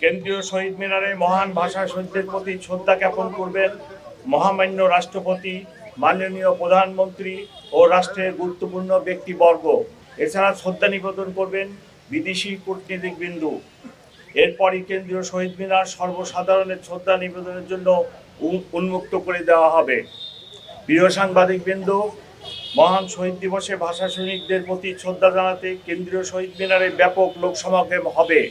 কেন্দ্রীয় শহীদ মিনারে মহান ভাষা শহীদদের প্রতি শ্রদ্ধা জ্ঞাপন করবেন মহামান্য রাষ্ট্রপতি, মাননীয় প্রধানমন্ত্রী ও রাষ্ট্রের গুরুত্বপূর্ণ ব্যক্তিবর্গ। এছাড়া শ্রদ্ধা নিবেদন করবেন বিদেশি কূটনীতিকবৃন্দ। এরপরই কেন্দ্রীয় শহীদ মিনার সর্বসাধারণের শ্রদ্ধা নিবেদনের জন্য উন্মুক্ত করে দেওয়া হবে। প্রিয় সাংবাদিকবৃন্দ, মহান শহীদ দিবসে ভাষা সৈনিকদের প্রতি শ্রদ্ধা জানাতে কেন্দ্রীয় শহীদ মিনারে ব্যাপক লোক সমাগম হবে।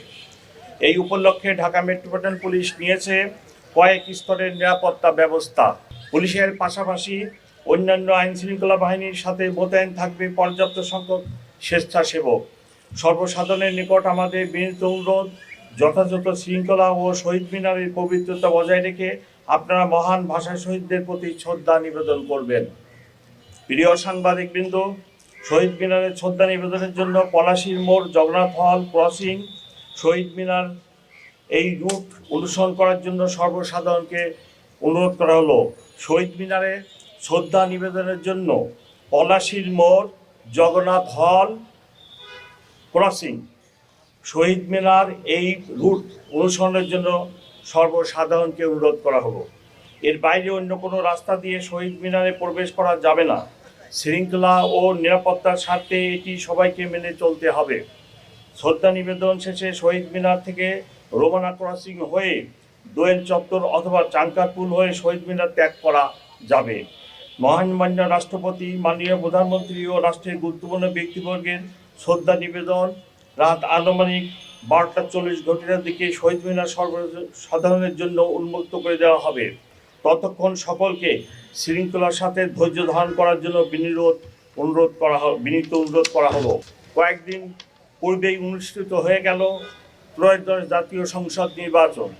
এই উপলক্ষে ঢাকা মেট্রোপলিটন পুলিশ নিয়েছে কয়েক স্তরের নিরাপত্তা ব্যবস্থা। পুলিশের পাশাপাশি অন্যান্য আইন শৃঙ্খলা বাহিনীর সাথে মোতায়েন থাকবে পর্যাপ্ত সংখ্যক স্বেচ্ছাসেবক। সর্বসাধারণের নিকট আমাদের বিনীত অনুরোধ, যথাযথ শৃঙ্খলা ও শহীদ মিনারের পবিত্রতা বজায় রেখে আপনারা মহান ভাষা শহীদদের প্রতি শ্রদ্ধা নিবেদন করবেন। প্রিয় সাংবাদিকবৃন্দ, শহীদ মিনারের শ্রদ্ধা নিবেদনের জন্য পলাশীর মোড়, জগন্নাথ হল ক্রসিং, শহীদ মিনার এই রুট অনুসরণ করার জন্য সর্বসাধারণকে অনুরোধ করা হলো। শহীদ মিনারে শ্রদ্ধা নিবেদনের জন্য পলাশীর মোড়, জগন্নাথ হল ক্রসিং, শহীদ মিনার এই রুট অনুসরণের জন্য সর্বসাধারণকে অনুরোধ করা হলো। এর বাইরে অন্য কোনো রাস্তা দিয়ে শহীদ মিনারে প্রবেশ করা যাবে না। শৃঙ্খলা ও নিরাপত্তার স্বার্থে এটি সবাইকে মেনে চলতে হবে। শ্রদ্ধা নিবেদন শেষে শহীদ মিনার থেকে রোমানা ক্রসিং হয়ে দোয়েল চত্বর অথবা চাঙ্কারপুল হয়ে শহীদ মিনার ত্যাগ করা যাবে। মহামান্য রাষ্ট্রপতি, মাননীয় প্রধানমন্ত্রী ও রাষ্ট্রের গুরুত্বপূর্ণ ব্যক্তিবর্গের শ্রদ্ধা নিবেদন রাত আনুমানিক 12:40 দিকে শহীদ মিনার সর্বসাধারণের জন্য উন্মুক্ত করে দেওয়া হবে। ততক্ষণ সকলকে শৃঙ্খলার সাথে ধৈর্য ধারণ করার জন্য বিনীত অনুরোধ করা হলো। কয়েকদিন পূর্বেই অনুষ্ঠিত হয়ে গেল ত্রয়োদশ জাতীয় সংসদ নির্বাচন।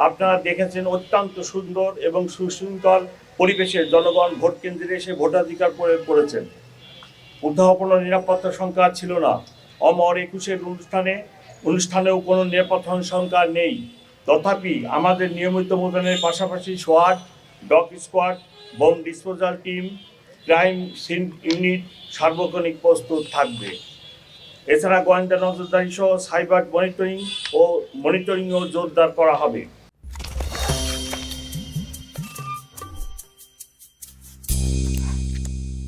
আপনারা দেখেছেন অত্যন্ত সুন্দর এবং সুশৃঙ্খল পরিবেশে জনগণ ভোট কেন্দ্রে এসে ভোটাধিকার প্রয়োগ করেছেন। কোথাও কোনো নিরাপত্তা সংখ্যা ছিল না। অমর একুশের অনুষ্ঠানেও কোনো নিরাপত্তা সংখ্যা নেই। তথাপি আমাদের নিয়মিত মোতায়েনের পাশাপাশি সোয়াট, dog squad, bomb disposal team, crime scene unit সার্বক্ষণিক প্রস্তুত থাকবে। এছাড়া গোয়েন্দা নজরদারি সহ সাইবার মনিটরিংও জোরদার করা হবে।